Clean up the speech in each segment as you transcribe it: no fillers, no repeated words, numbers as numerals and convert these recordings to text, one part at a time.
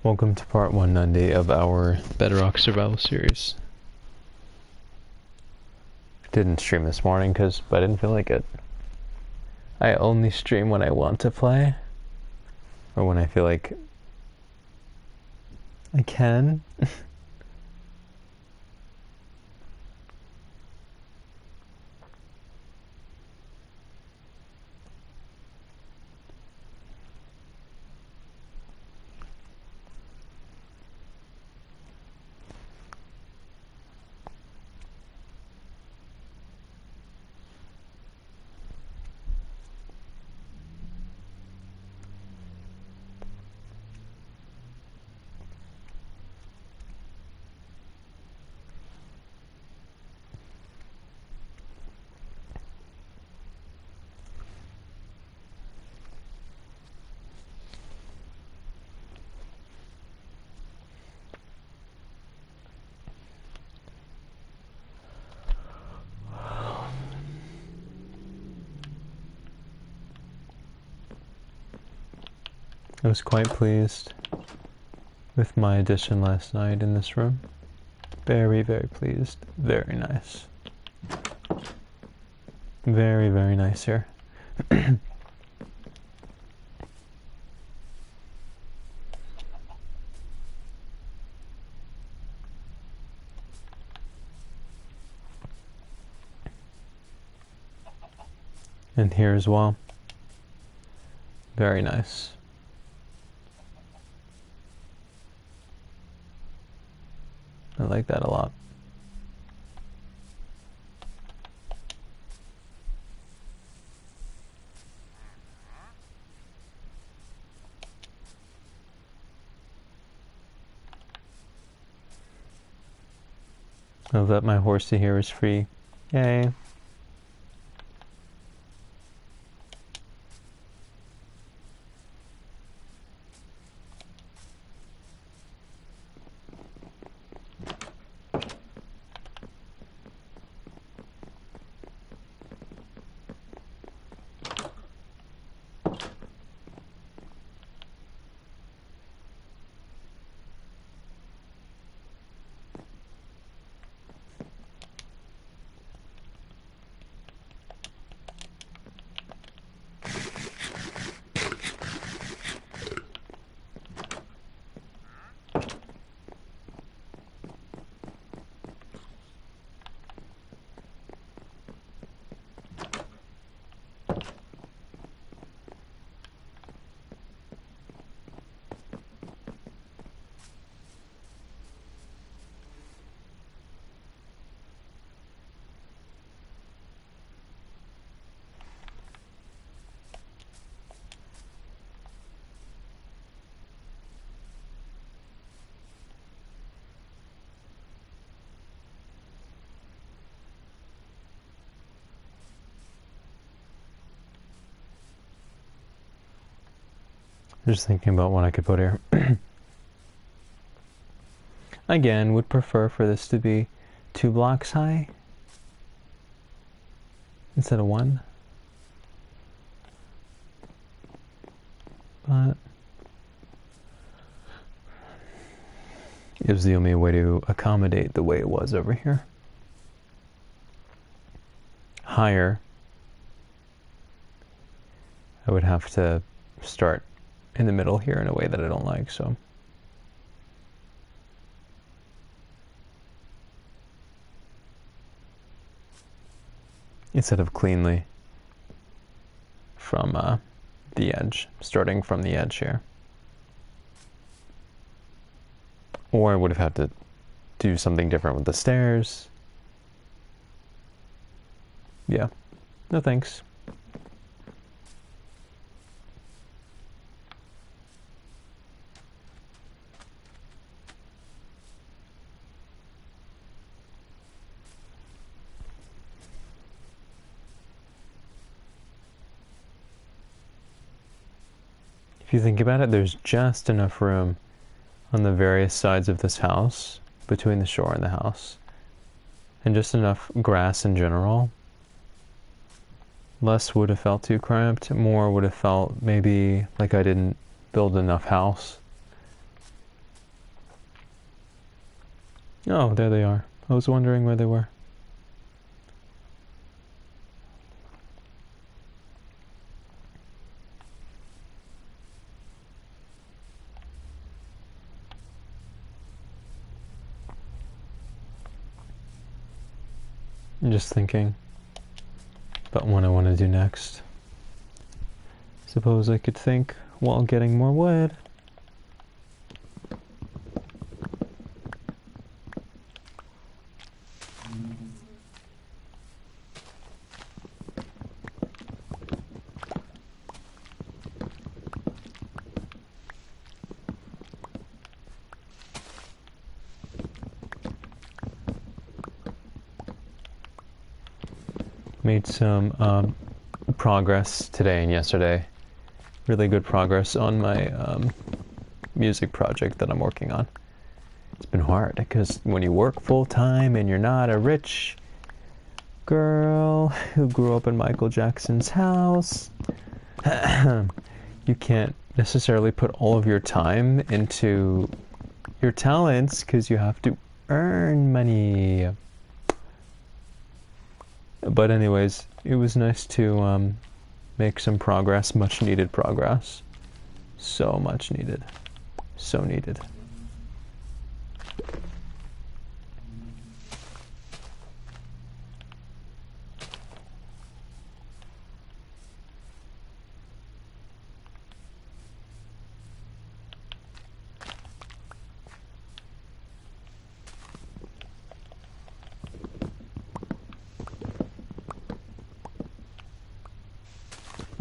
Welcome to part 190 of our Bedrock Survival series. Didn't stream this morning because I didn't feel like it. I only stream when I want to play, or when I feel like I can. I was quite pleased with my addition last night in this room. Very, very pleased. Very nice. Very, very nice here. And here as well. Very nice. I like that a lot. I'll let my horsey here is free. Yay. Just thinking about what I could put here. Again, would prefer for this to be 2 blocks high instead of 1. But it was the only way to accommodate the way it was over here. Higher, I would have to start in the middle here in a way that I don't like, so. Instead of cleanly from the edge, starting from the edge here. Or I would have had to do something different with the stairs. Yeah, no thanks. If you think about it, there's just enough room on the various sides of this house, between the shore and the house, and just enough grass in general. Less would have felt too cramped, more would have felt maybe like I didn't build enough house. Oh, there they are. I was wondering where they were. I'm just thinking about what I want to do next. Suppose I could think while getting more wood. Made some progress today and yesterday. Really good progress on my music project that I'm working on. It's been hard because when you work full-time and you're not a rich girl who grew up in Michael Jackson's house, you can't necessarily put all of your time into your talents because you have to earn money. But anyways, it was nice to make some progress, much needed progress. So much needed. So needed.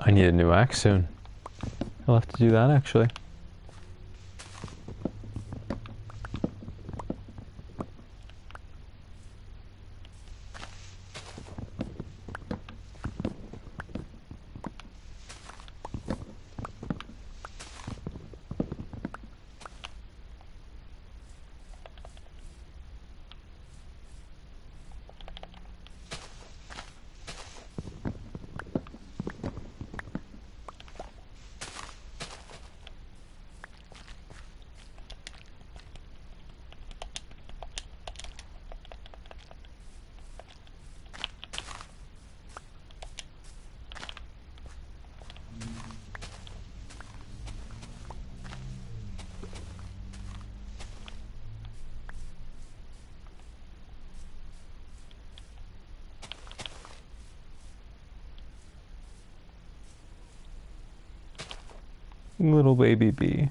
I need a new axe soon. I'll have to do that actually. Little baby bee.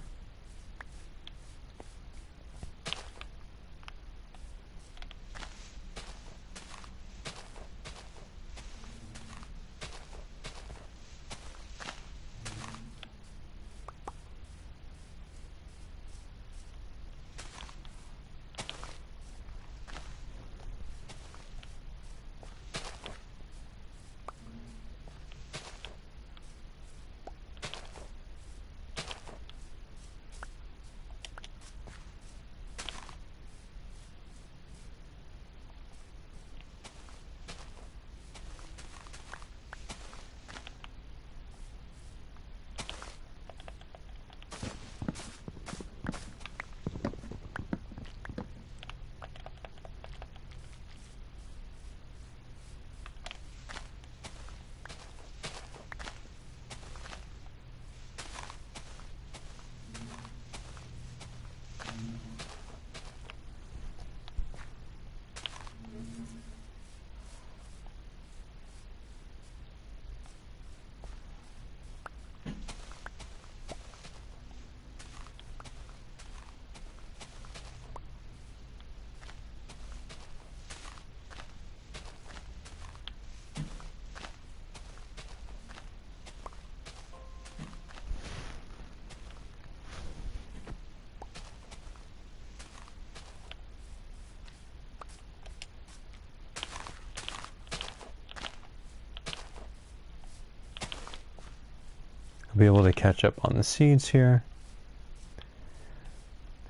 I'll be able to catch up on the seeds here.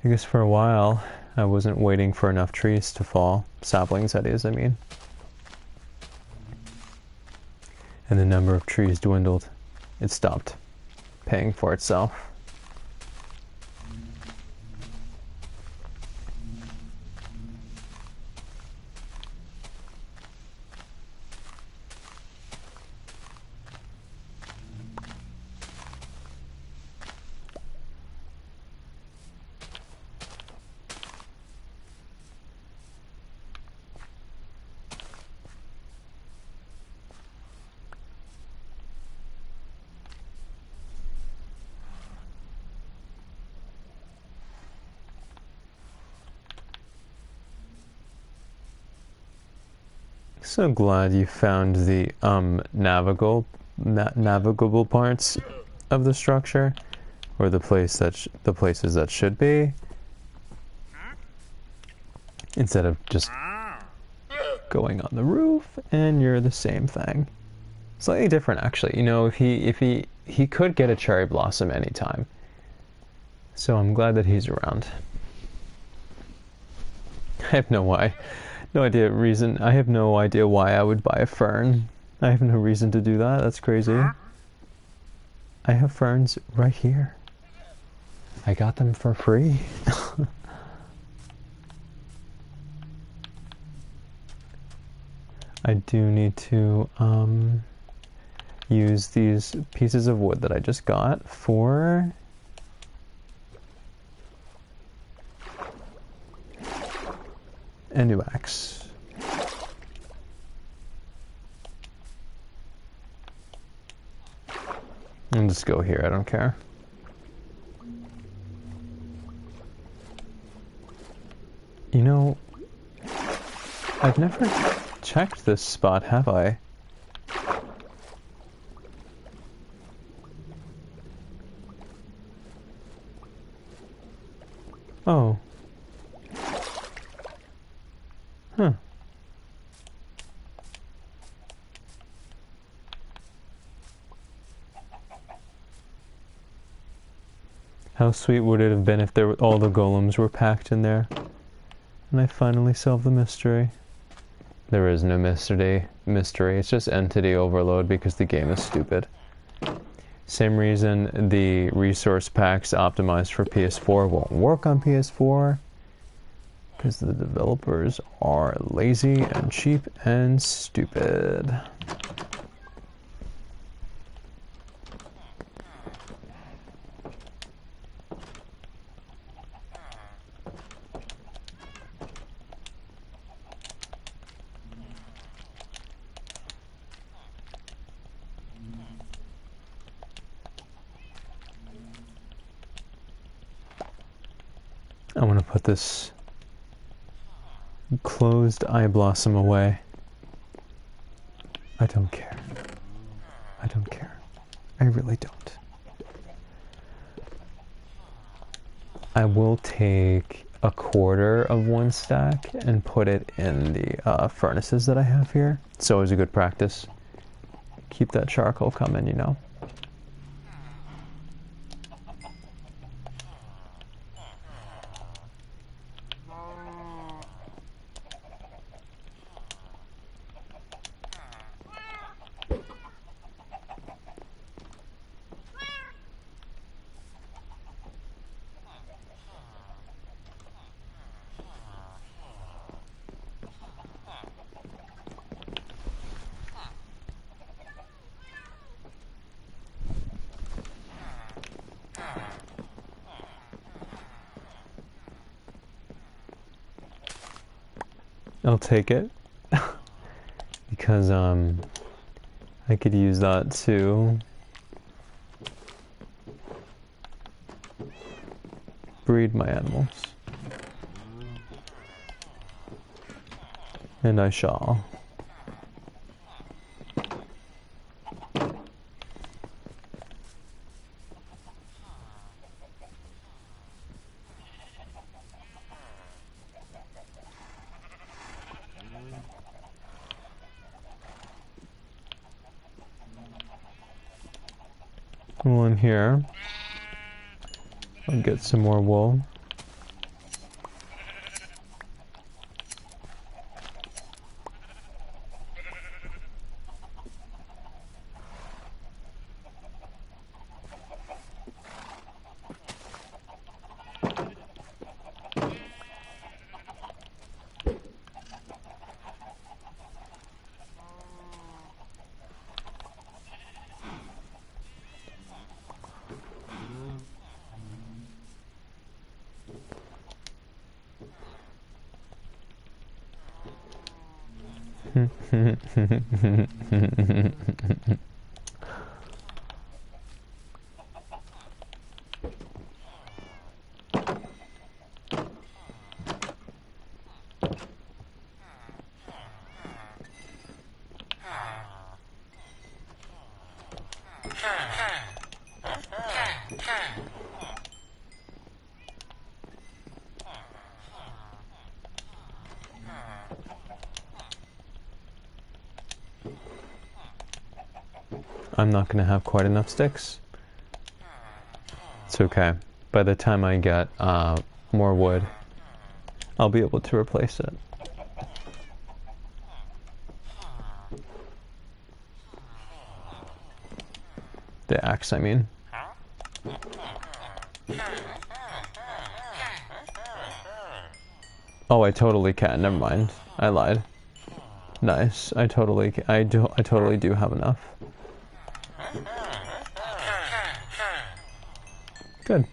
I guess for a while I wasn't waiting for enough trees to fall, saplings that is, I mean. And the number of trees dwindled. It stopped paying for itself. So glad you found the navigable parts of the structure, or the places that should be, instead of just going on the roof and you're the same thing. Slightly different, actually. You know, if he could get a cherry blossom anytime. So I'm glad that he's around. I have no reason. I have no idea why I would buy a fern. I have no reason to do that. That's crazy. I have ferns right here. I got them for free. I do need to use these pieces of wood that I just got for a new axe. I'll just go here, I don't care. You know, I've never checked this spot, have I? Oh. Huh. How sweet would it have been if all the golems were packed in there? And I finally solved the mystery. There is no mystery. It's just entity overload because the game is stupid. Same reason the resource packs optimized for PS4 won't work on PS4. Because the developers are lazy and cheap and stupid. I want to put this closed eye blossom away. I don't care. I don't care. I really don't. I will take a quarter of one stack and put it in the furnaces that I have here. It's always a good practice. Keep that charcoal coming, you know. I'll take it because I could use that to breed my animals, and I shall. While I'm here, I'll get some more wool. I'm not gonna have quite enough sticks. It's okay. By the time I get more wood, I'll be able to replace it. The axe, I mean. Oh, I totally can. Never mind. I lied. Nice. I totally do have enough. Good.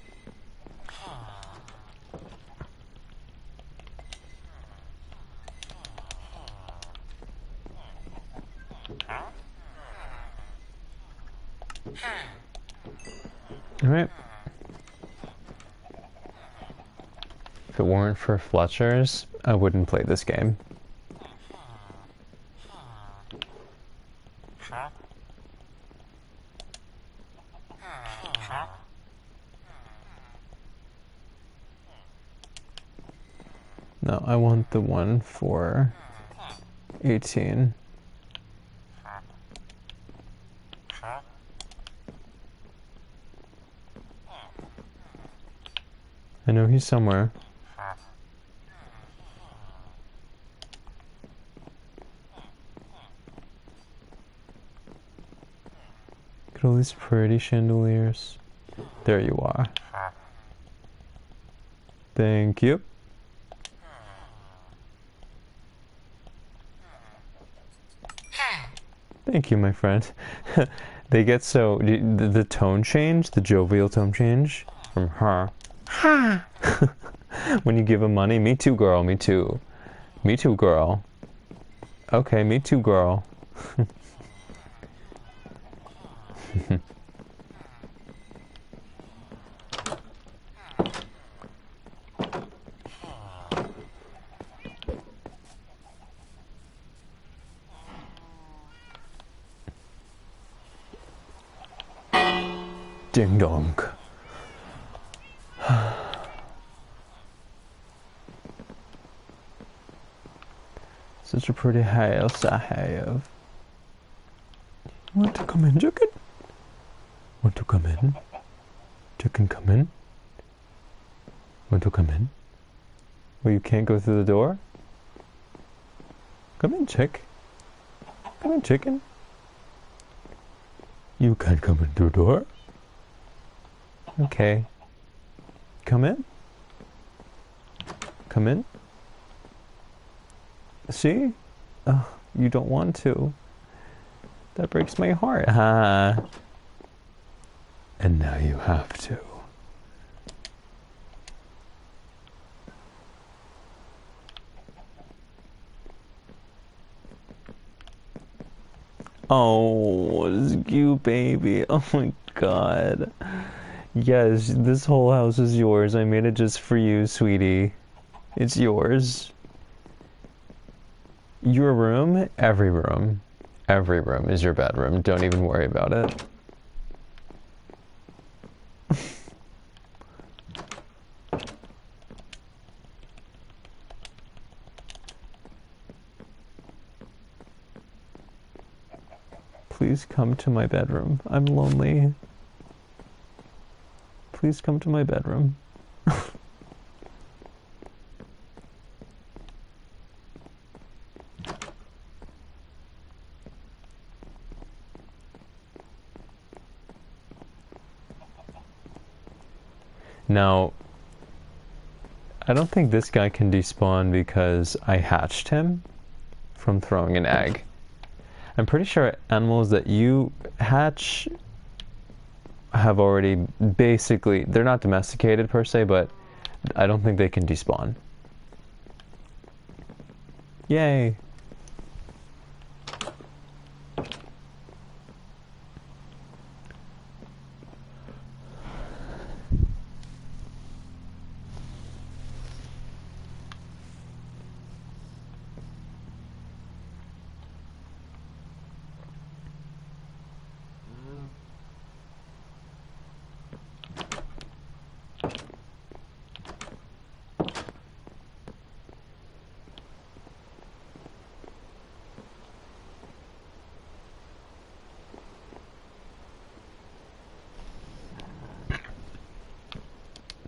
All right. If it weren't for Fletcher's, I wouldn't play this game. No, I want the one for 18. I know he's somewhere. Look at all these pretty chandeliers. There you are. Thank you. Thank you, my friend. They get so... The tone change, the jovial tone change from her. Ha! When you give them money, me too, girl, me too. Me too, girl. Okay, me too, girl. Ding dong. Such a pretty house I have. Want to come in, chicken? Want to come in? Chicken, come in? Want to come in? Well, you can't go through the door? Come in, chick. Come in, chicken. You can't come in through the door. Okay. Come in. Come in. See? Oh, you don't want to. That breaks my heart. Ah. And now you have to. Oh, it's you, baby. Oh my god. Yes, this whole house is yours. I made it just for you, sweetie. It's yours. Your room, every room is your bedroom. Don't even worry about it. Please come to my bedroom. I'm lonely. Please come to my bedroom. Now, I don't think this guy can despawn because I hatched him from throwing an egg. I'm pretty sure animals that you hatch have already basically, they're not domesticated per se, but I don't think they can despawn. Yay!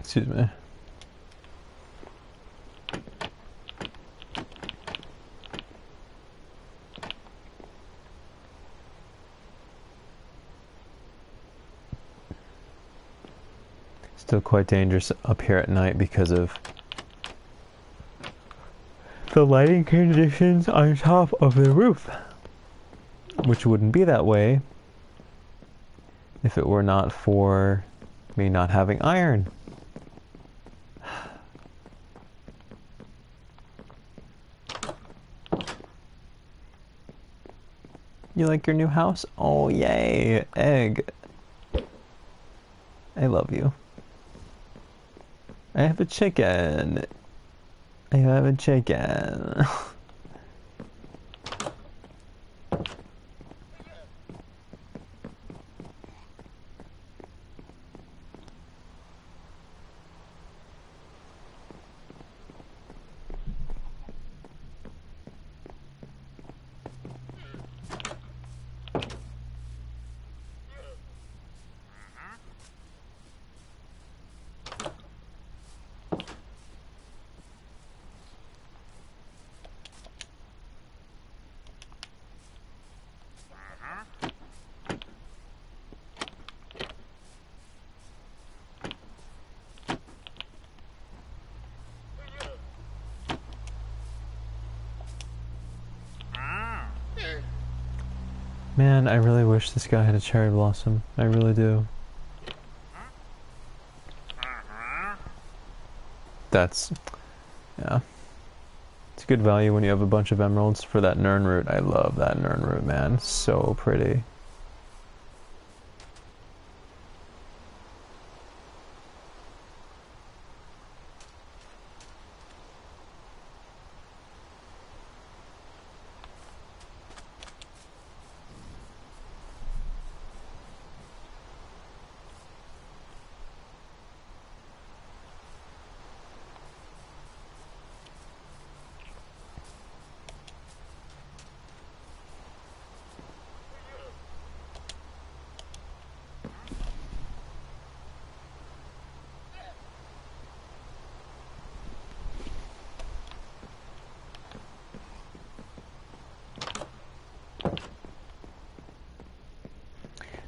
Excuse me. Still quite dangerous up here at night because of the lighting conditions on top of the roof, which wouldn't be that way if it were not for me not having iron. You like your new house? Oh, yay! Egg. I love you. I have a chicken. I have a chicken. Man, I really wish this guy had a cherry blossom. I really do. That's... yeah. It's good value when you have a bunch of emeralds for that Nern root. I love that Nern root, man. So pretty.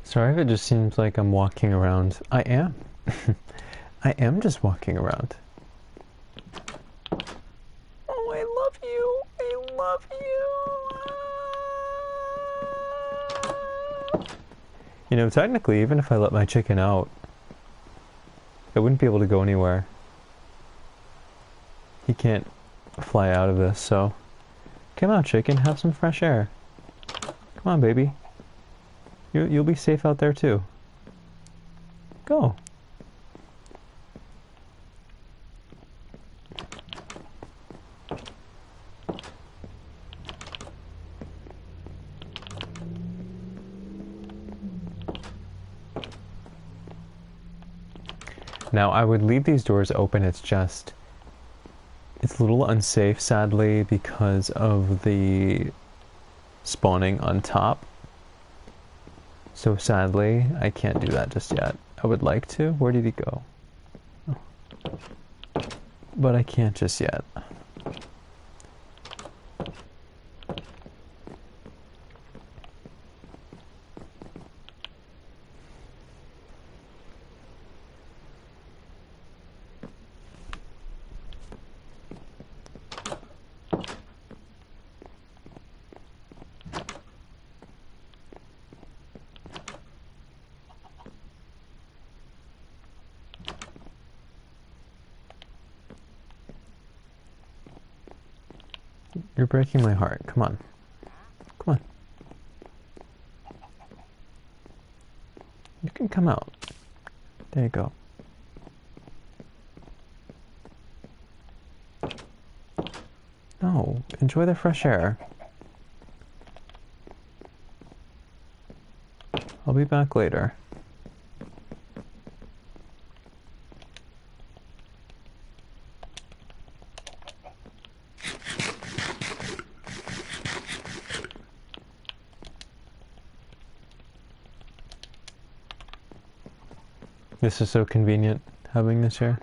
Sorry if it just seems like I'm walking around. I am. I am just walking around. Oh, I love you. I love you. You know, technically, even if I let my chicken out, I wouldn't be able to go anywhere. He can't fly out of this, so... Come on, chicken, have some fresh air. Come on, baby. You'll be safe out there, too. Go. Now, I would leave these doors open, it's just... It's a little unsafe, sadly, because of the spawning on top. So sadly, I can't do that just yet. I would like to. Where did he go? Oh. But I can't just yet. You're breaking my heart. Come on. Come on. You can come out. There you go. No, enjoy the fresh air. I'll be back later. This is so convenient, having this here.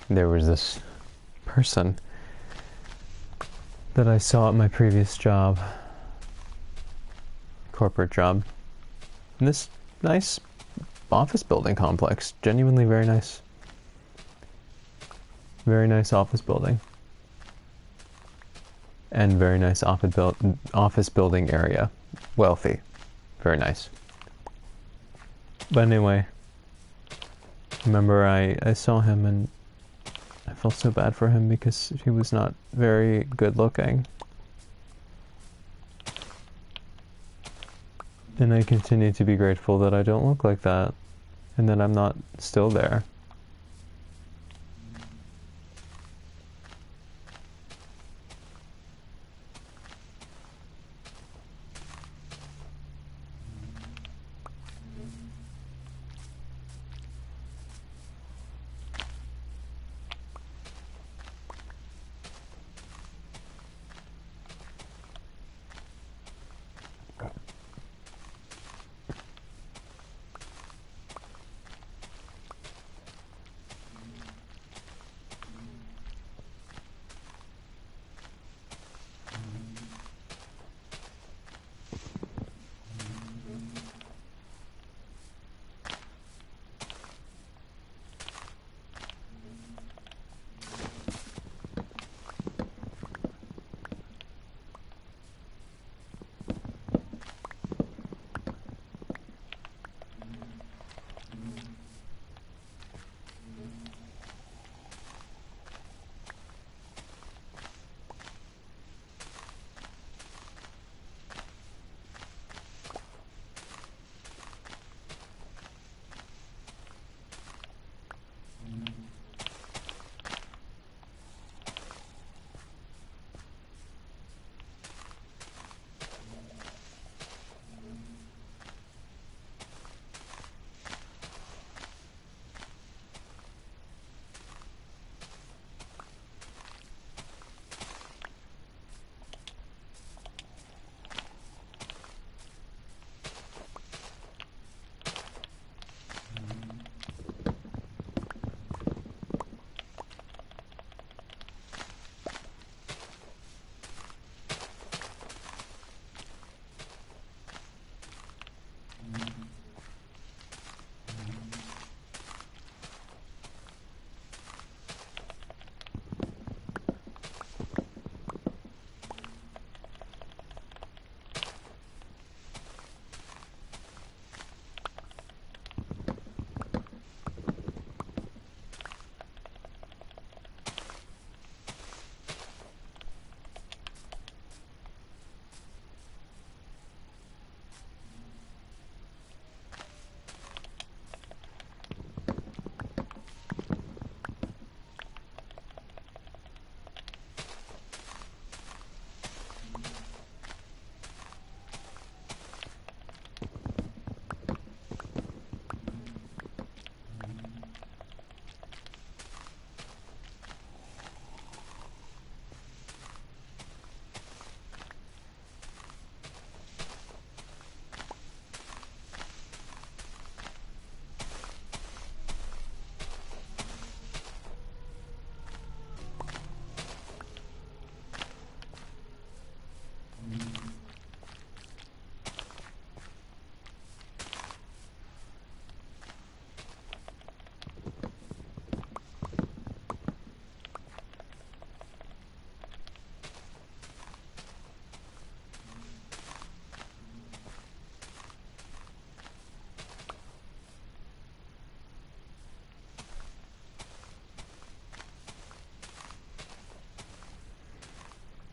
there was this person that I saw at my previous job, corporate job, in this nice office building complex. Genuinely very nice. Very nice office building. And very nice office building area. Wealthy. Very nice. But anyway, remember I saw him and I felt so bad for him because he was not very good looking. And I continue to be grateful that I don't look like that and that I'm not still there.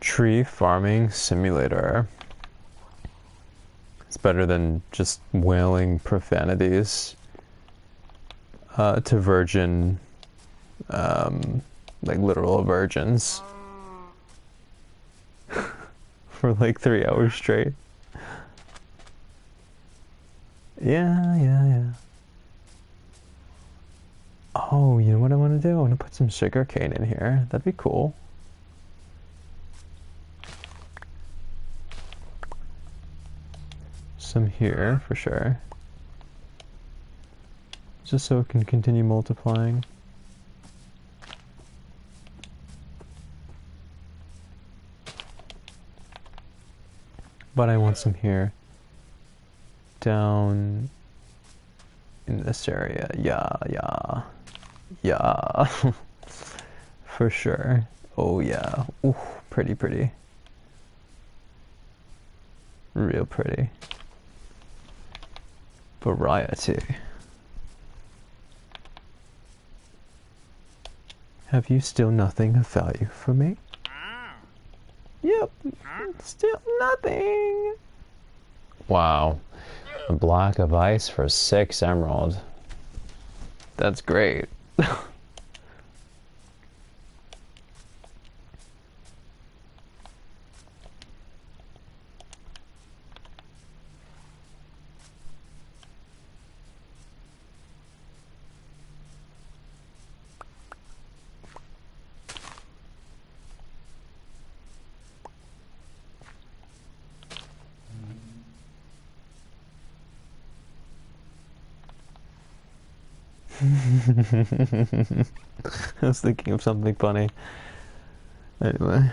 Tree farming simulator. It's better than just wailing profanities to virgin, like literal virgins for like 3 hours straight. Yeah. Oh, you know what I want to do? I want to put some sugar cane in here. That'd be cool. Some here for sure, just so it can continue multiplying. But I want some here. Down in this area. Yeah. For sure. Oh yeah. Ooh, pretty. Real pretty. Variety. Have you still nothing of value for me? Yep. Still nothing. Wow. A block of ice for 6 emerald. That's great. I was thinking of something funny. Anyway.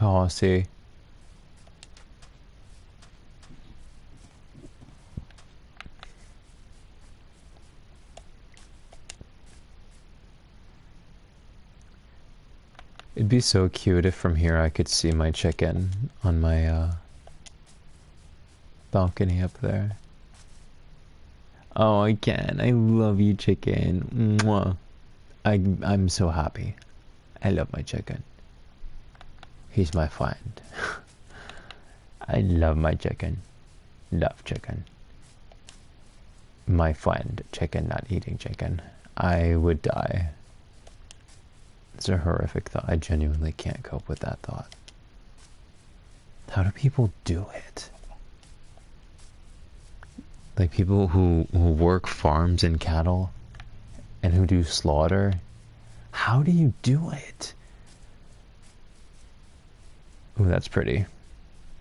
Oh, I see. It'd be so cute if from here I could see my chicken on my balcony up there. Oh, I can. I love you, chicken. Mwah. I'm so happy. I love my chicken. He's my friend. I love my chicken. Love chicken. My friend, chicken, not eating chicken. I would die. It's a horrific thought. I genuinely can't cope with that thought. How do people do it? Like people who work farms and cattle and who do slaughter. How do you do it? Ooh, that's pretty.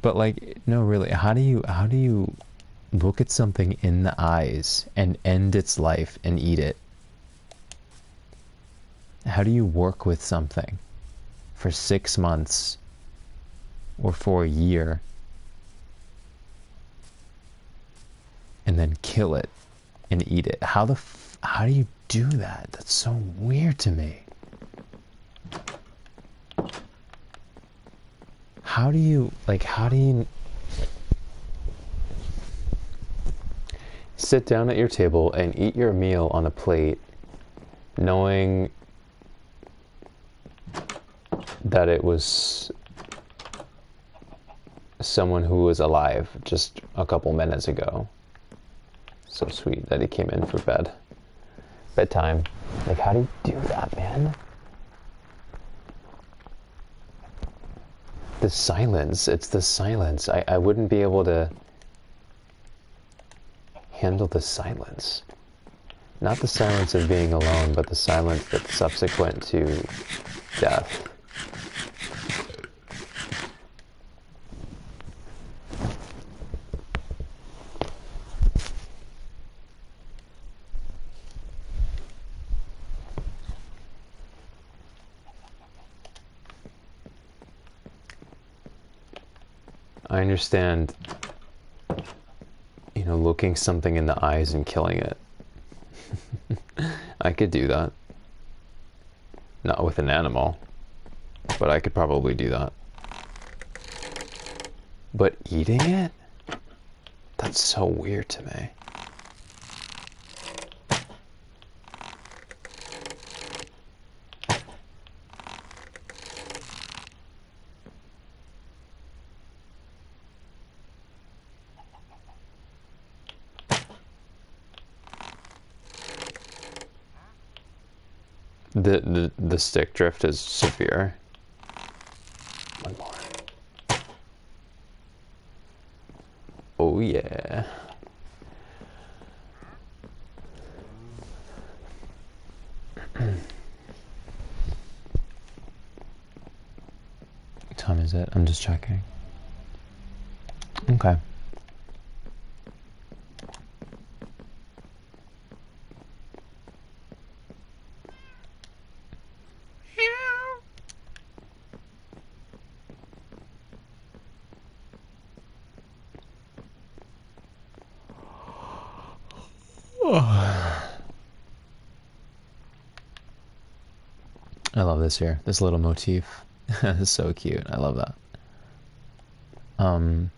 But like, no, really, how do you look at something in the eyes and end its life and eat it? How do you work with something for 6 months or for a year and then kill it and eat it? How do you do that? That's so weird to me. How do you sit down at your table and eat your meal on a plate knowing that it was someone who was alive just a couple minutes ago? So sweet that he came in for bedtime. Like, how do you do that, man? The silence. It's the silence. I wouldn't be able to handle the silence. Not the silence of being alone, but the silence that's subsequent to death. I understand, you know, looking something in the eyes and killing it. I could do that. Not with an animal, but I could probably do that. But eating it? That's so weird to me. The stick drift is severe. One more. Oh yeah. What time is it? I'm just checking. Okay. I love this here. This little motif is so cute. I love that. Um,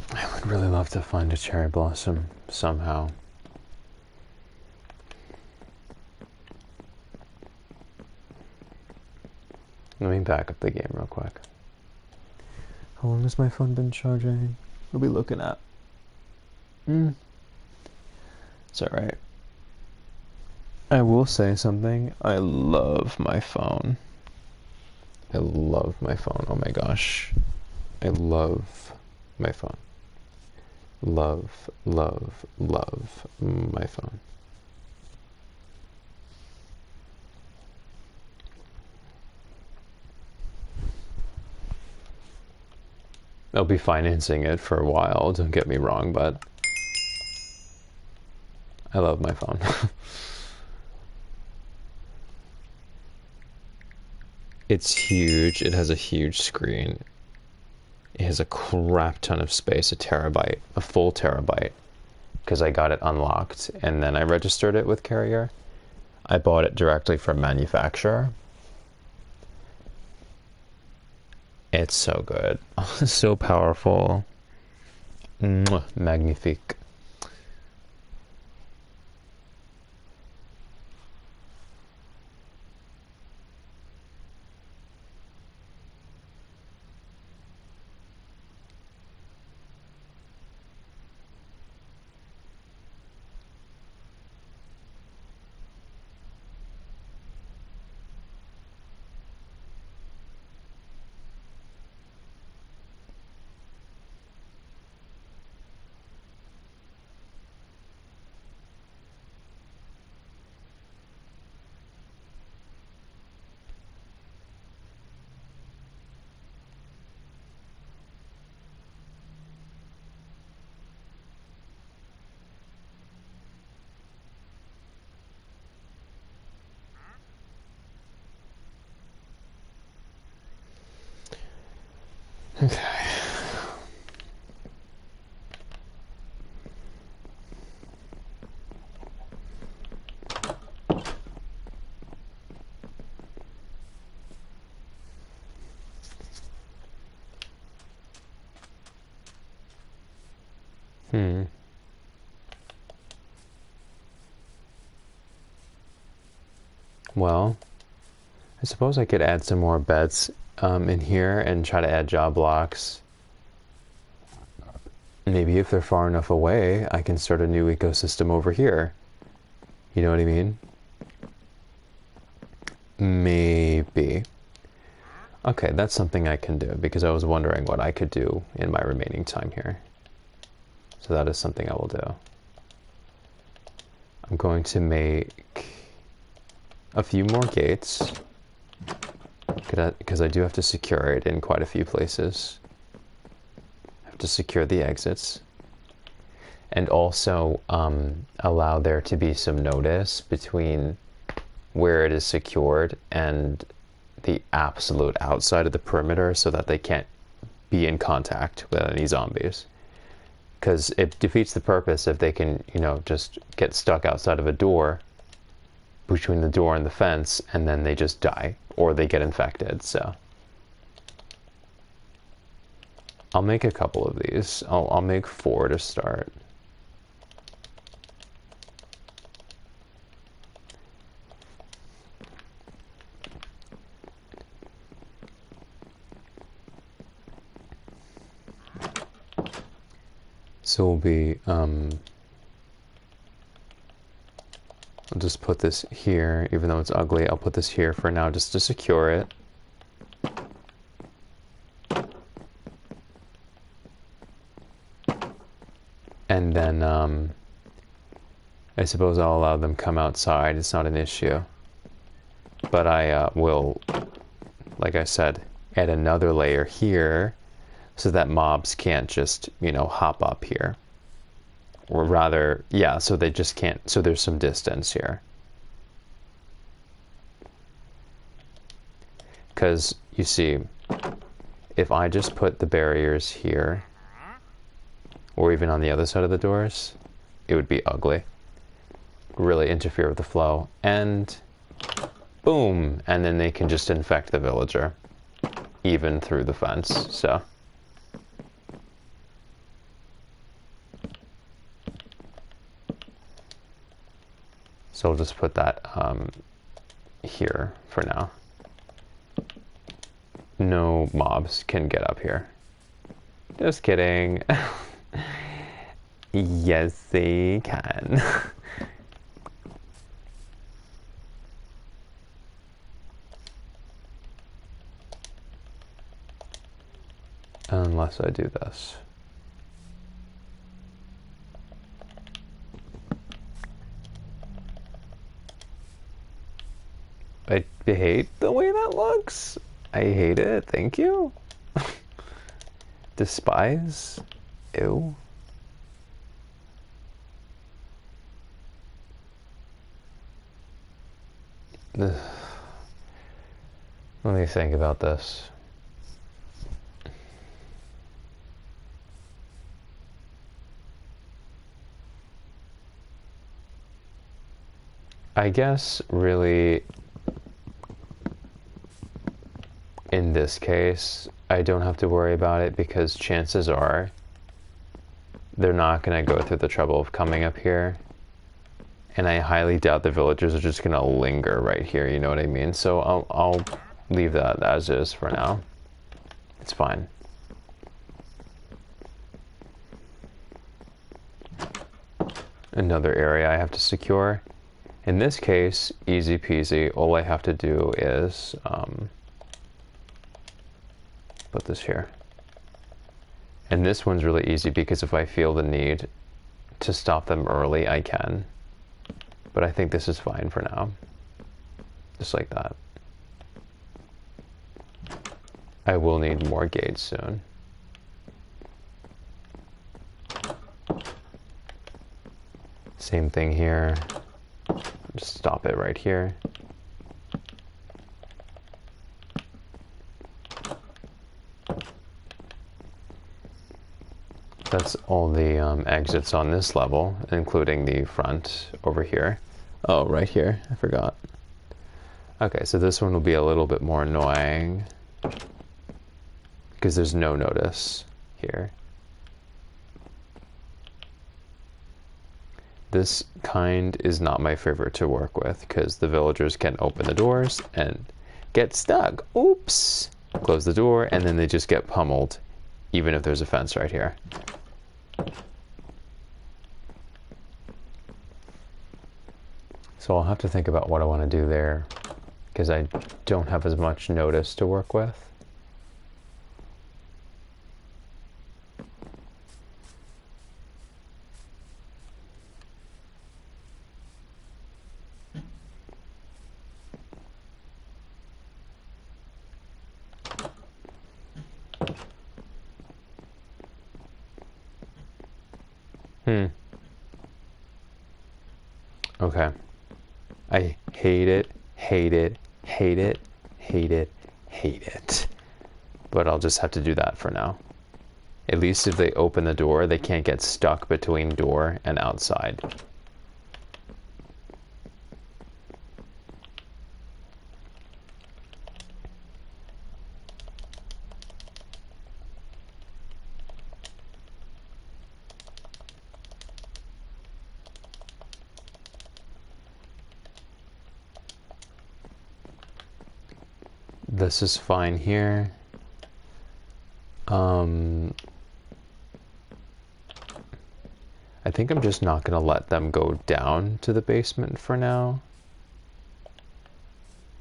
I would really love to find a cherry blossom somehow. Let me back up the game real quick. How long has my phone been charging? What are we looking at? It's alright. I will say something. I love my phone. I love my phone. Oh my gosh. I love my phone. Love, love, love my phone. I'll be financing it for a while, don't get me wrong, but I love my phone. It's huge. It has a huge screen. It has a crap ton of space, a terabyte, a full terabyte, because I got it unlocked and then I registered it with Carrier. I bought it directly from manufacturer. It's so good. So powerful. Mwah, magnifique. Okay. Well, I suppose I could add some more beds in here and try to add job blocks. Maybe if they're far enough away, I can start a new ecosystem over here. You know what I mean? Maybe. Okay, that's something I can do because I was wondering what I could do in my remaining time here. So that is something I will do. I'm going to make a few more gates because I do have to secure it in quite a few places. I have to secure the exits and also allow there to be some notice between where it is secured and the absolute outside of the perimeter so that they can't be in contact with any zombies. because it defeats the purpose if they can, you know, just get stuck outside of a door, between the door and the fence, and then they just die, or they get infected, so. I'll make a couple of these. I'll make 4 to start. So we'll be, I'll just put this here, even though it's ugly. I'll put this here for now just to secure it. And then, I suppose I'll allow them come outside. It's not an issue. But I will, like I said, add another layer here so that mobs can't just, you know, hop up here. Or rather, yeah, so they just can't, so there's some distance here. Because, you see, if I just put the barriers here, or even on the other side of the doors, it would be ugly. Really interfere with the flow. And boom! And then they can just infect the villager, even through the fence, so. So I'll just put that here for now. No mobs can get up here. Just kidding. Yes, they can. Unless I do this. I hate the way that looks. I hate it. Thank you. Despise. Ew. Ugh. Let me think about this. I guess really in this case I don't have to worry about it because chances are they're not going to go through the trouble of coming up here, and I highly doubt the villagers are just going to linger right here, you know what I mean? So I'll leave that as is for now. It's fine. Another area I have to secure. In this case, easy peasy. All I have to do is put this here. And this one's really easy because if I feel the need to stop them early, I can. But I think this is fine for now. Just like that. I will need more gates soon. Same thing here. Just stop it right here. That's all the exits on this level, including the front over here. Oh, right here. I forgot. Okay, so this one will be a little bit more annoying because there's no notice here. This kind is not my favorite to work with because the villagers can open the doors and get stuck. Oops! Close the door and then they just get pummeled, even if there's a fence right here. So I'll have to think about what I want to do there because I don't have as much notice to work with. Okay. I hate it, hate it, hate it, hate it, hate it. But I'll just have to do that for now. At least if they open the door, they can't get stuck between door and outside. This is fine here. I think I'm just not going to let them go down to the basement for now.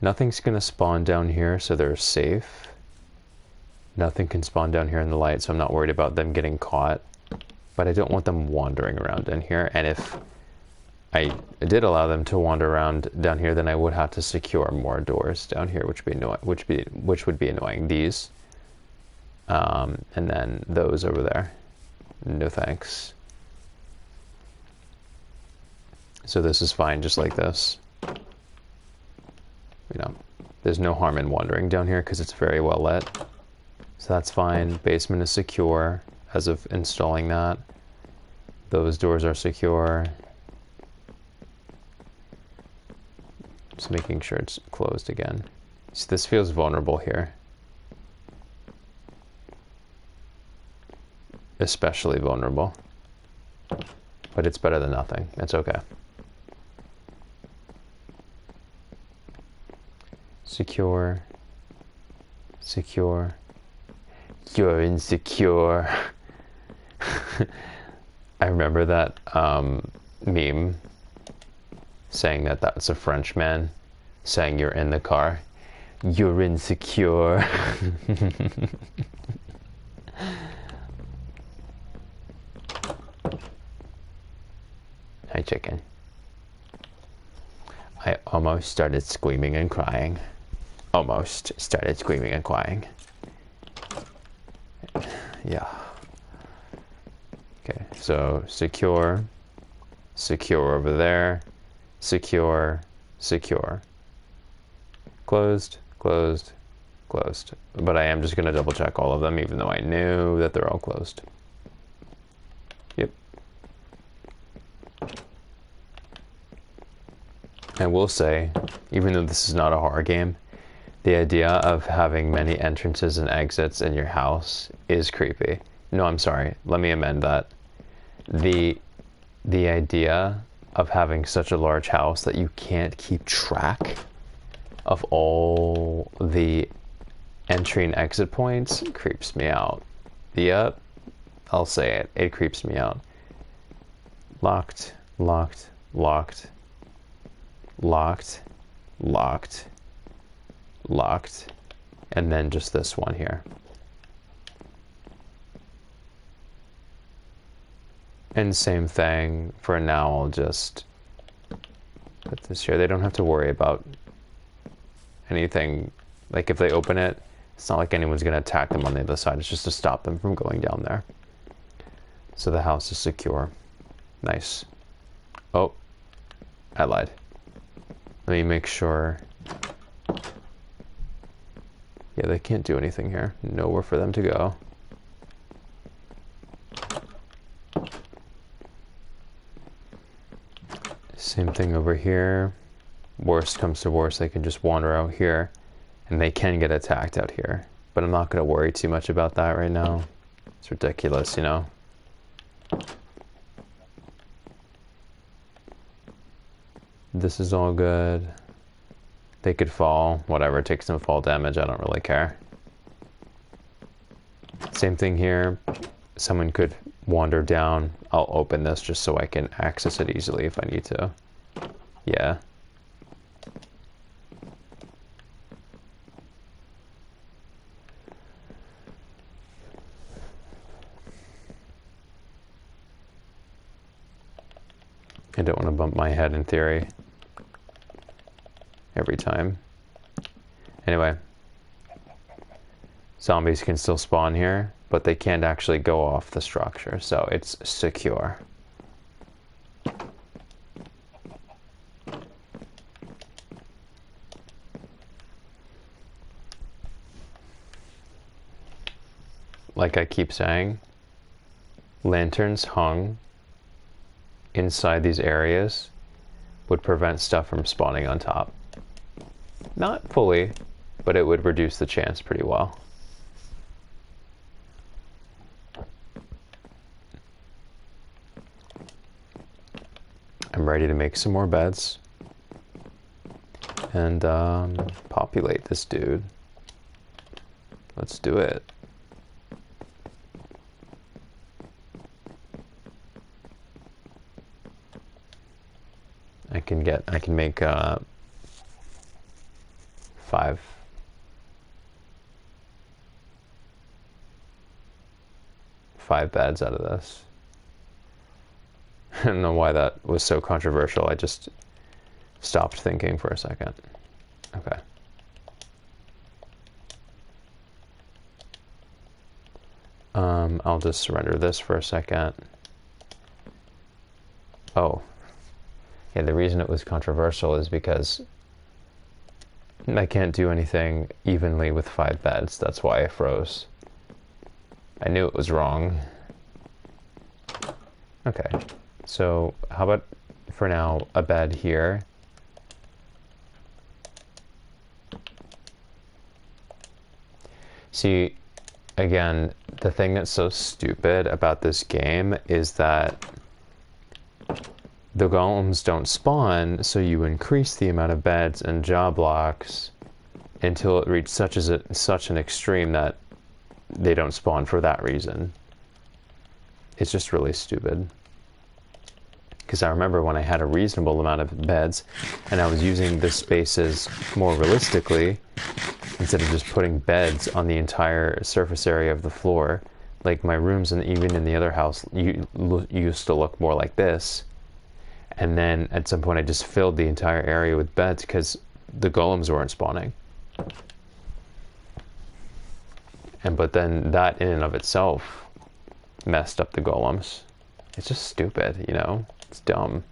Nothing's going to spawn down here, so they're safe. Nothing can spawn down here in the light, so I'm not worried about them getting caught. But I don't want them wandering around in here, and if I did allow them to wander around down here, then I would have to secure more doors down here, which would be annoying. Which would be annoying. These, and then those over there. No thanks. So this is fine, just like this. You know, there's no harm in wandering down here because it's very well lit. So that's fine. Basement is secure as of installing that. Those doors are secure. Just making sure it's closed again. So this feels vulnerable here. Especially vulnerable. But it's better than nothing. It's okay. Secure. Secure. You're insecure. I remember that meme saying that that's a French man saying you're in the car. You're insecure. Hi, chicken. I almost started screaming and crying. Almost started screaming and crying. Yeah. Okay, so secure, secure over there, secure, secure. Closed, closed, closed. But I am just going to double check all of them, even though I knew that they're all closed. Yep. I will say, even though this is not a horror game, the idea of having many entrances and exits in your house is creepy. No, I'm sorry. Let me amend that. The idea of having such a large house that you can't keep track of all the entry and exit points creeps me out. Yep, I'll say it. It creeps me out. Locked, locked, locked, locked, locked, locked, and then just this one here. And same thing, for now I'll just put this here. They don't have to worry about anything. Like if they open it, it's not like anyone's gonna attack them on the other side. It's just to stop them from going down there. So the house is secure. Nice. Oh, I lied. Let me make sure. Yeah, they can't do anything here. Nowhere for them to go. Same thing over here. Worst comes to worst, they can just wander out here, and they can get attacked out here. But I'm not going to worry too much about that right now. It's ridiculous, you know? This is all good. They could fall. Whatever, it takes them fall damage. I don't really care. Same thing here. Someone could wander down. I'll open this just so I can access it easily if I need to. Yeah. I don't want to bump my head in theory every time. Anyway, zombies can still spawn here, but they can't actually go off the structure, so it's secure. Like I keep saying, lanterns hung inside these areas would prevent stuff from spawning on top. Not fully, but it would reduce the chance pretty well. I'm ready to make some more beds and populate this dude. Let's do it. I can make 5 beds out of this. I don't know why that was so controversial. I just stopped thinking for a second. Okay. I'll just render this for a second. Oh. Yeah, the reason it was controversial is because I can't do anything evenly with 5 beds. That's why I froze. I knew it was wrong. Okay. So how about, for now, a bed here. See, again, the thing that's so stupid about this game is that the golems don't spawn, so you increase the amount of beds and job blocks until it reaches such an extreme that they don't spawn for that reason. It's just really stupid. Because I remember when I had a reasonable amount of beds and I was using the spaces more realistically, instead of just putting beds on the entire surface area of the floor, like my rooms and even in the other house used to look more like this. And then at some point I just filled the entire area with beds because the golems weren't spawning. But then that in and of itself messed up the golems. It's just stupid, you know? It's dumb.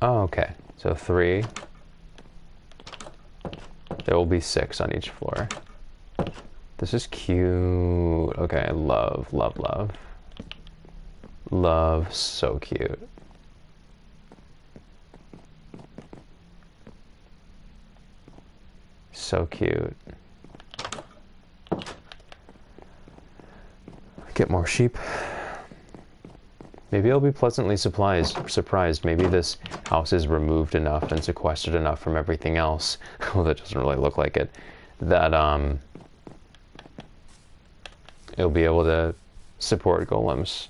Oh, okay. So 3. There will be 6 on each floor. This is cute. Okay, love, love, love. Love, so cute. So cute. Get more sheep. Maybe I'll be pleasantly surprised. Maybe this house is removed enough and sequestered enough from everything else. Well, that doesn't really look like it. That it'll be able to support golems.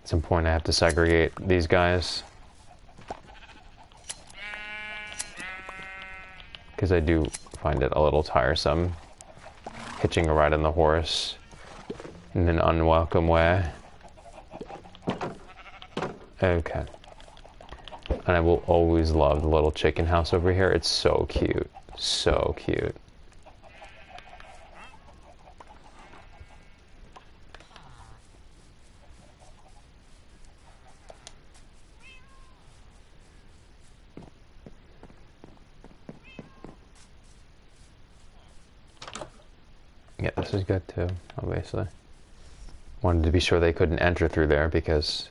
At some point I have to segregate these guys. Because I do find it a little tiresome hitching a ride on the horse in an unwelcome way. Okay. And I will always love the little chicken house over here. It's so cute. So cute. Yeah, this is good too, obviously. Wanted to be sure they couldn't enter through there because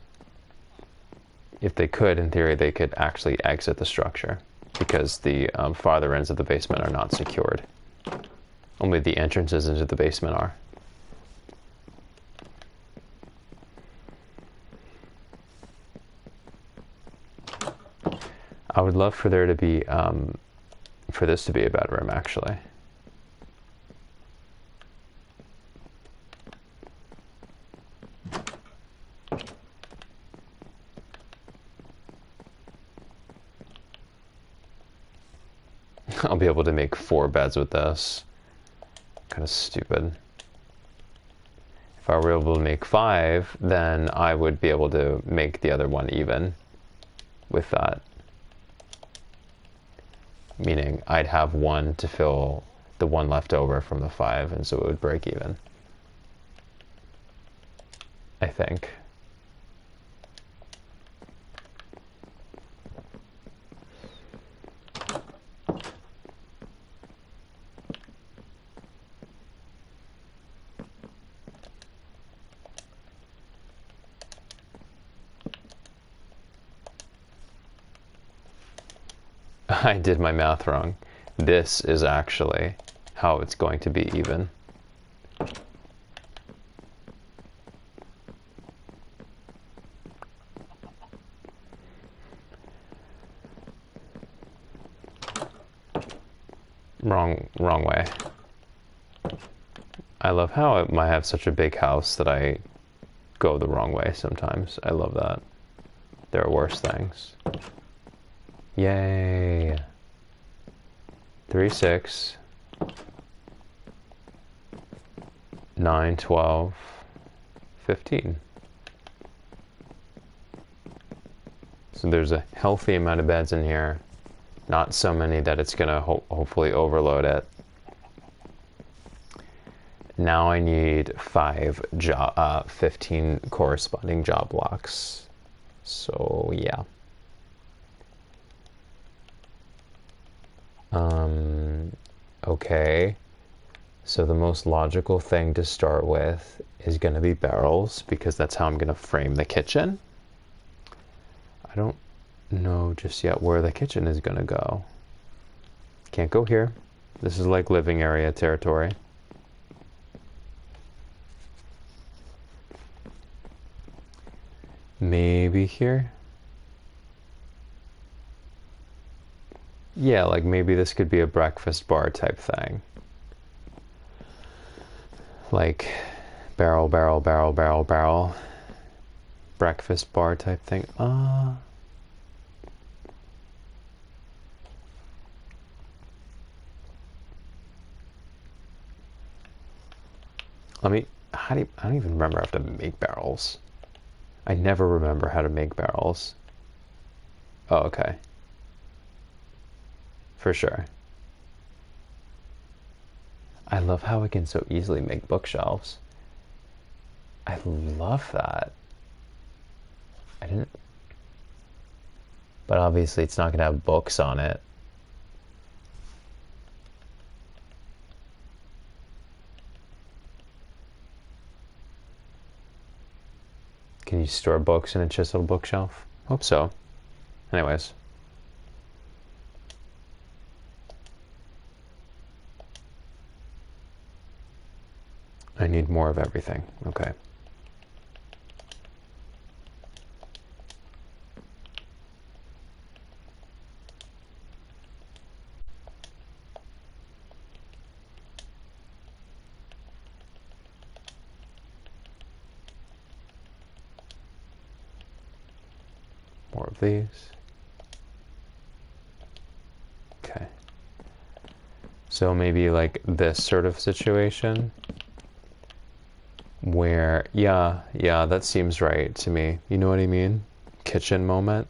if they could, in theory, they could actually exit the structure because the farther ends of the basement are not secured. Only the entrances into the basement are. I would love for there to be, for this to be a bedroom, actually. I'll be able to make 4 beds with this. Kind of stupid. If I were able to make 5, then I would be able to make the other one even. with that. Meaning I'd have one to fill the one left over from the 5, and so it would break even. I think. I did my math wrong. This is actually how it's going to be even. Wrong way. I love how I might have such a big house that I go the wrong way sometimes. I love that. There are worse things. Yay. 3, 6. 9, 12, 15. So there's a healthy amount of beds in here. Not so many that it's gonna hopefully overload it. Now I need 15 corresponding job blocks. So yeah. Okay. So the most logical thing to start with is gonna be barrels, because that's how I'm gonna frame the kitchen. I don't know just yet where the kitchen is gonna go. Can't go here. This is like living area territory. Maybe here? Yeah, like maybe this could be a breakfast bar type thing. Like barrel, barrel, barrel, barrel, barrel. Breakfast bar type thing. I don't even remember how to make barrels. I never remember how to make barrels. Oh, okay. For sure. I love how I can so easily make bookshelves. I love that. I didn't... But obviously it's not gonna have books on it. Can you store books in a chiseled bookshelf? Hope so. Anyways. I need more of everything. Okay. More of these. Okay. So maybe like this sort of situation where, yeah, that seems right to me. You know what I mean? Kitchen moment.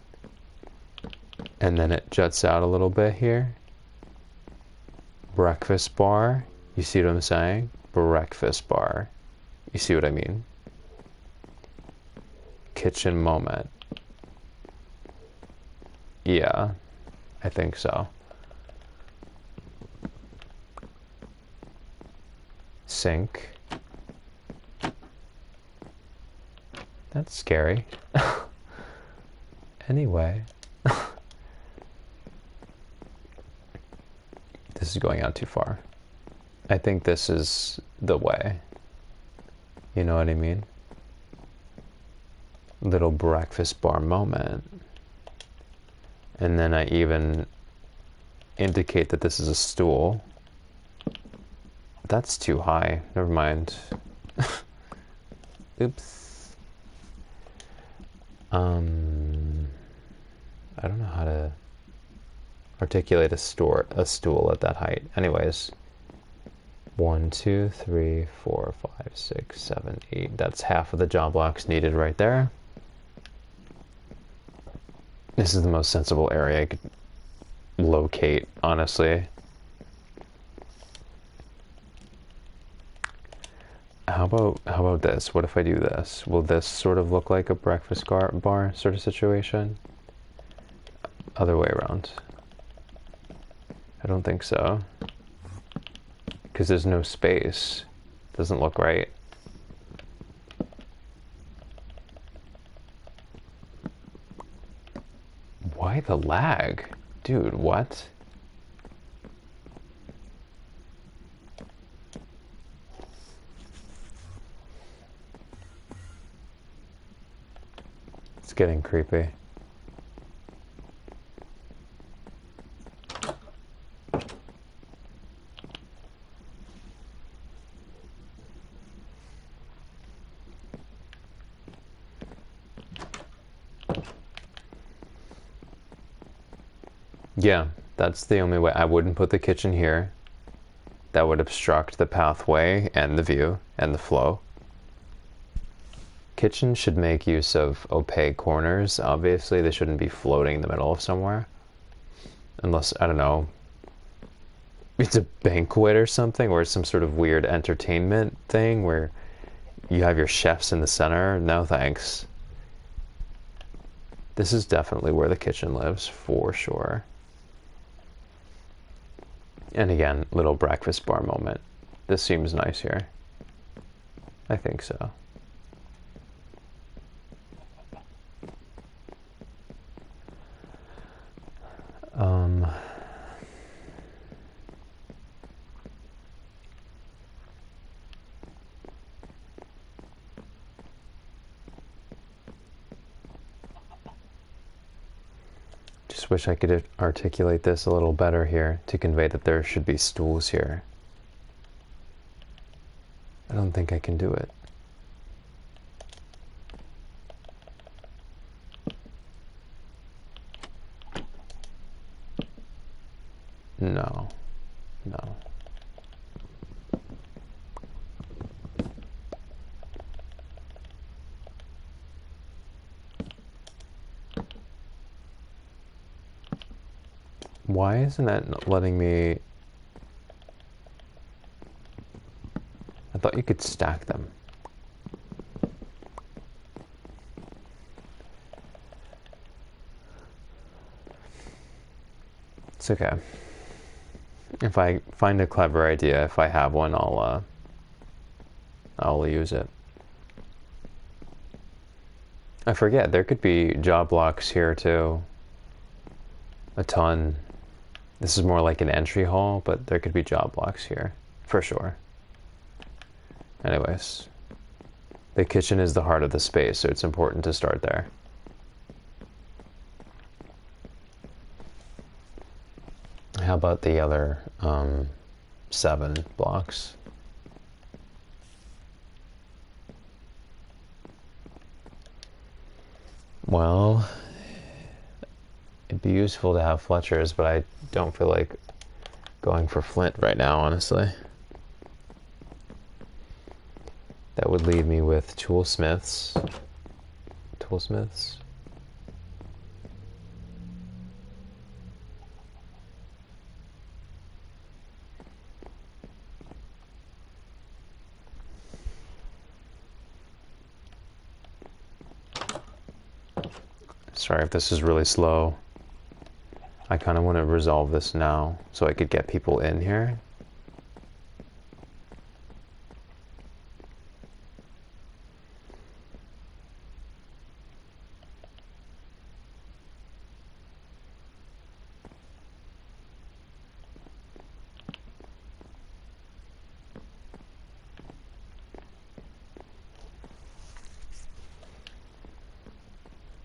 And then it juts out a little bit here. Breakfast bar. You see what I'm saying? Breakfast bar. You see what I mean? Kitchen moment. Yeah, I think so. Sink. That's scary. Anyway. This is going out too far. I think this is the way. You know what I mean? Little breakfast bar moment. And then I even indicate that this is a stool. That's too high. Never mind. Oops. I don't know how to articulate a stool at that height. Anyways. 1, 2, 3, 4, 5, 6, 7, 8. That's half of the job blocks needed right there. This is the most sensible area I could locate, honestly. How about this? What if I do this? Will this sort of look like a breakfast bar sort of situation? Other way around. I don't think so. Because there's no space. Doesn't look right. Why the lag? Dude, what? It's getting creepy. Yeah, that's the only way. I wouldn't put the kitchen here. That would obstruct the pathway and the view and the flow. Kitchen should make use of opaque corners. Obviously, they shouldn't be floating in the middle of somewhere. Unless, I don't know, it's a banquet or something, or some sort of weird entertainment thing where you have your chefs in the center. No thanks. This is definitely where the kitchen lives, for sure. And again, little breakfast bar moment. This seems nice here. I think so. Just wish I could articulate this a little better here to convey that there should be stools here. I don't think I can do it. No. No. Why isn't that letting me... I thought you could stack them. It's okay. If I find a clever idea, if I have one, I'll use it. I forget, there could be job blocks here too. A ton. This is more like an entry hall, but there could be job blocks here, for sure. Anyways, the kitchen is the heart of the space, so it's important to start there. How about the other 7 blocks? Well, it'd be useful to have Fletchers, but I don't feel like going for flint right now, honestly. That would leave me with toolsmiths. Toolsmiths. Sorry if this is really slow. I kind of want to resolve this now so I could get people in here.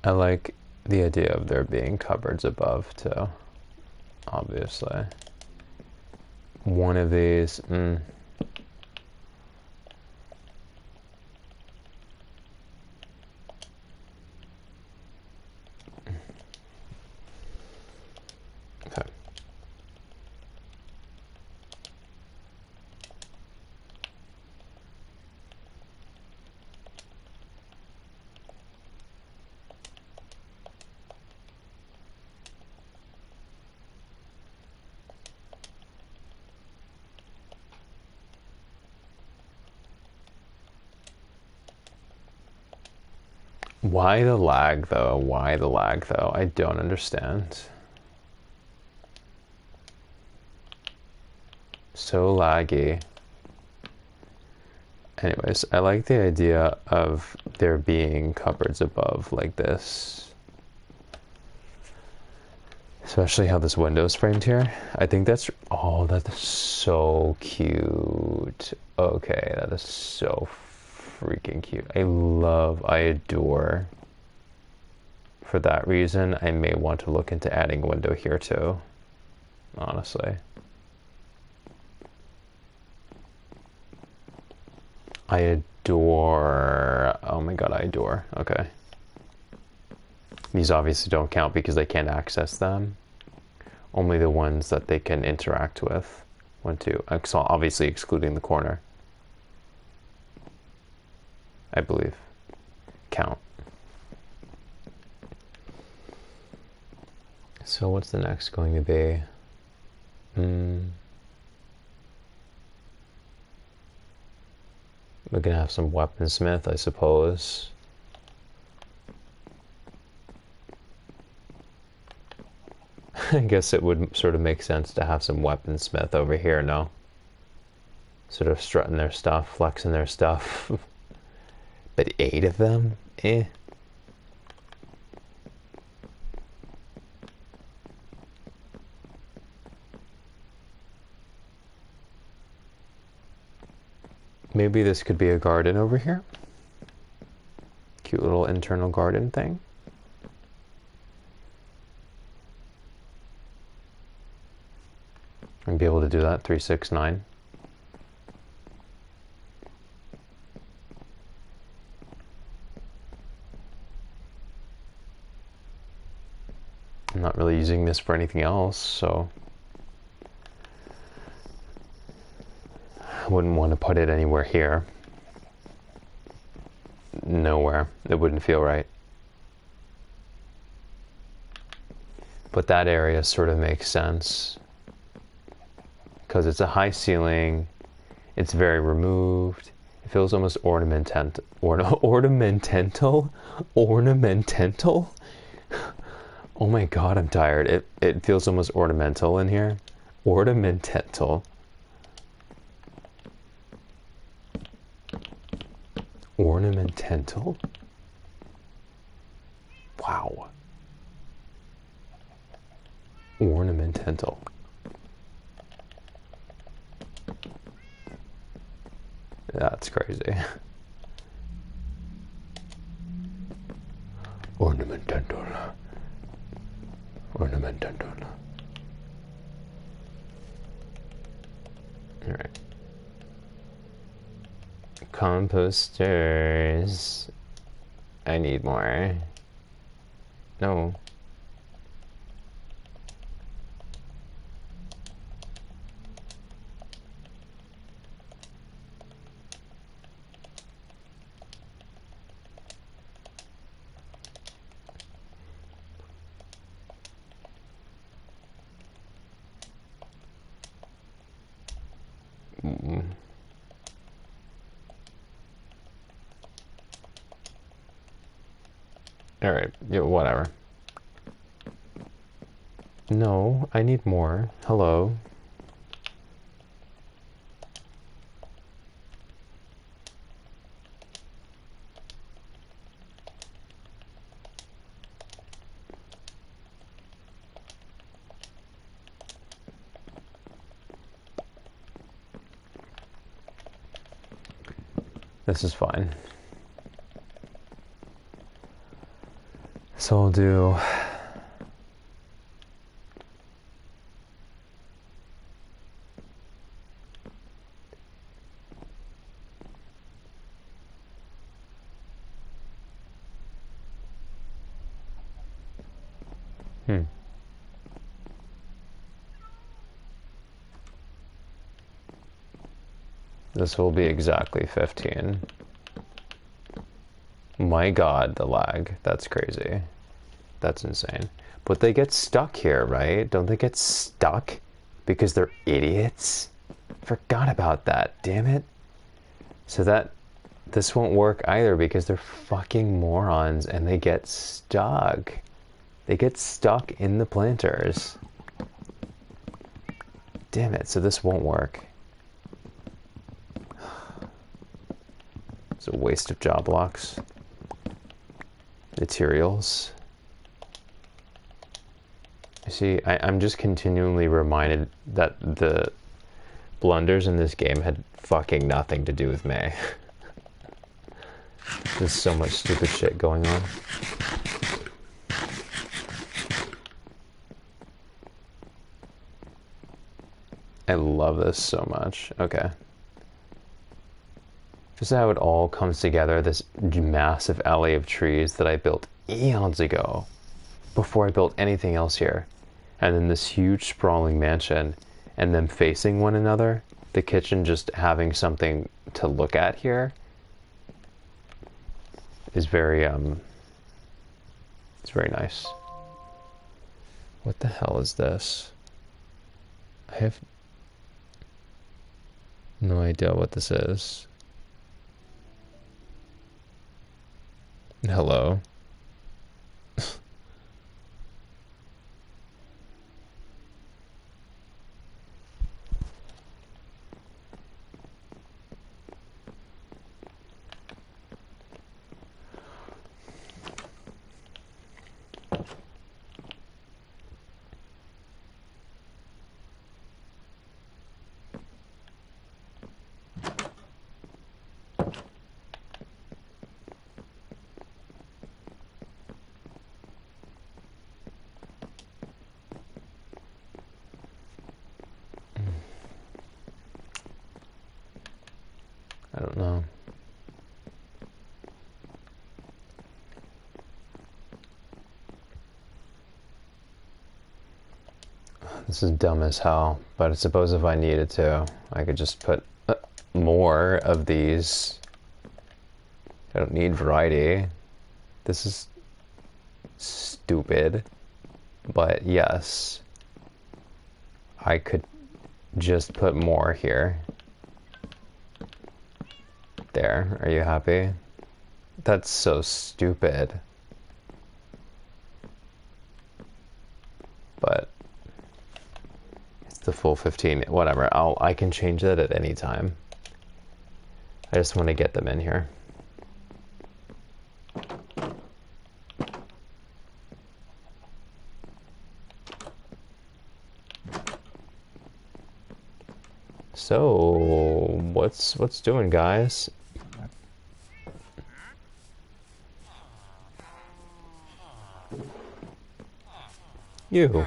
I like the idea of there being cupboards above too, obviously. One of these, Okay. Why the lag though? Why the lag though? I don't understand. So laggy. Anyways, I like the idea of there being cupboards above like this. Especially how this window's framed here. I think that's... Oh, that is so cute. Okay, that is so freaking cute. I adore. For that reason, I may want to look into adding a window here too. Honestly. I adore... Oh my god, I adore. Okay. These obviously don't count because they can't access them. Only the ones that they can interact with. 1, 2. So obviously excluding the corner. I believe. Count. So what's the next going to be? We're gonna have some weaponsmith, I suppose. I guess it would sort of make sense to have some weaponsmith over here, no? Sort of strutting their stuff, flexing their stuff. But 8 of them? Eh. Maybe this could be a garden over here. Cute little internal garden thing. And be able to do that, 3, 6, 9. I'm not really using this for anything else, so I wouldn't want to put it anywhere here. Nowhere. It wouldn't feel right. But that area sort of makes sense. Because it's a high ceiling, it's very removed. It feels almost ornamental. Ornamental? Oh my god, I'm tired. It feels almost ornamental in here. Ornamental. Ornamental? Wow. Ornamental. That's crazy. Ornamental. Ornamental. Alright. Composters. I need more. No. Alright, yeah, whatever. No, I need more. Hello. This is fine. So I'll do... This will be exactly 15. My god, the lag. That's crazy. That's insane. But they get stuck here, right? Don't they get stuck because they're idiots? Forgot about that, damn it. So that this won't work either because they're fucking morons and they get stuck. They get stuck in the planters. Damn it, so this won't work. It's a waste of job blocks. Materials. You see, I'm just continually reminded that the blunders in this game had fucking nothing to do with me. There's so much stupid shit going on. I love this so much. Okay. Just how it all comes together, this massive alley of trees that I built eons ago, before I built anything else here. And then this huge sprawling mansion, and them facing one another, the kitchen just having something to look at here, is very, it's very nice. What the hell is this? I have no idea what this is. Hello. I don't know. This is dumb as hell, but I suppose if I needed to, I could just put more of these. I don't need variety. This is stupid, but yes, I could just put more here. There, are you happy? That's so stupid. But it's the full 15, whatever. I can change that at any time. I just want to get them in here. So, what's doing, guys? You.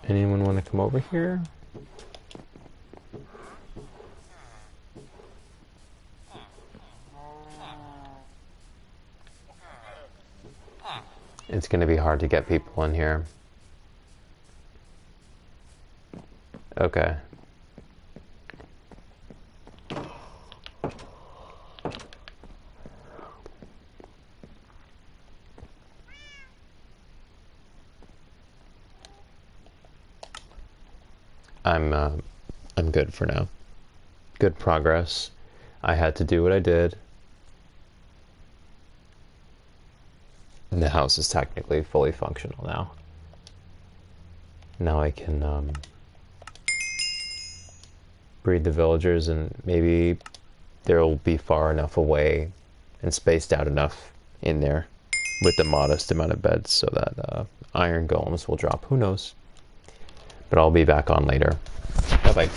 Anyone want to come over here? It's going to be hard to get people in here. Okay. I'm good for now. Good progress. I had to do what I did. And the house is technically fully functional now. Now I can breed the villagers, and maybe they'll be far enough away and spaced out enough in there with the modest amount of beds so that iron golems will drop. Who knows? But I'll be back on later. Bye-bye.